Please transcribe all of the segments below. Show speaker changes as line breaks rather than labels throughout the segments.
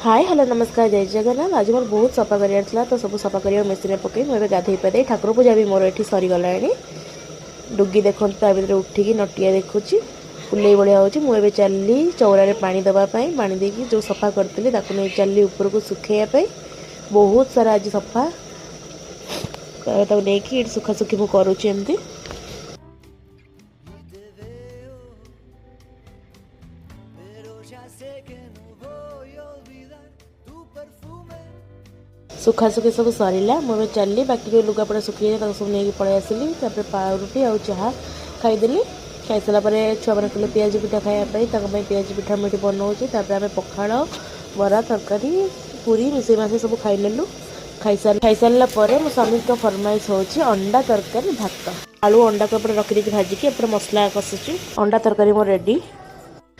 Hi hello नमस्कार जय जगन्नाथ। आज मोर बहुत सफा कर तो सब सफा कर मेसीन पकई मुझे गाधे पाधे ठाकुर पूजा भी मोर ये सरीगला। डुगी देखो ता भर उठिकी नटिया देखुची फुले भाया हो चलली चौरारे पानी देवाई पानी देकी जो सफा करी नहीं चलली ऊपर को सुखेवाई बहुत सारा आज सफा नहीं सुखासुखी मुझे करुँची एमती सुखासुखी सब सरला मुझे चलली बाकी जो लुगापड़ा सुखी सब नहीं पलि आसली पाउरुटी आ चाह खाईदेली खाई सारापर छुआ मैंने कहले पियाज पिठा खायापी पियाज पिठा मुझे बनाऊँगी आम पखाड़ बरा तरकारी पूरी मिसे मासे सब खाईनेलु खाई सारा मो स्वामी फरमाइश होची अंडा तरकारी भात आलू अंडा को रखी भाजिकी मसला कषुची अंडा तरकारी मोर रेडी।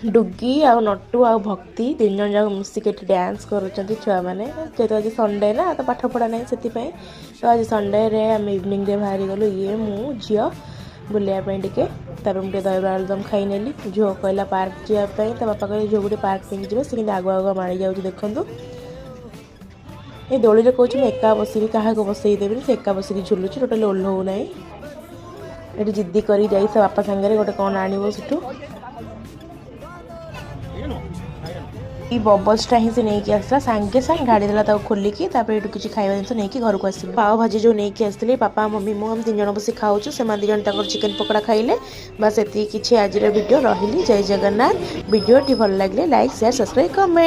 डुगी आ नटू आ भक्ति तीन जन जाक मिसिक डांस करुँच छुआ मैंने जेहतु आज संडे ना तो पाठ पढ़ा ना से तो आज संडे आम इवनिंग बाहरी गलु ये मु झी बुलायापी टे दहीबरा आलुदम खाई नेली झील कहला पार्क जावाई बापा कहले झील गोटे पार्क पिंक जी से आगुआ आगुआ माड़ी जाऊँ देखूँ ये दोली कौन एका बसिक क्या बसईदेवी से एका बसिक झुलुची टोटाली ओह्लौ ना ये जिद्दी कर बापा सागर गोटे कौन आण से बबल्सटा ही से नहीं आसला सांगे सांगे ढाड़ी देला खोलिकी किसी खाଇବା जिन नहीं घर को आस पाव भाजी जो नहीं आसती पापा मम्मी मु हम 3 जन बस खाऊँ से दिजन चिकेन पकड़ा खाइले बस ये किसी आज वीडियो रही। जय जगन्नाथ। वीडियो भल लगे लाइक शेयर सब्सक्राइब कमेंट।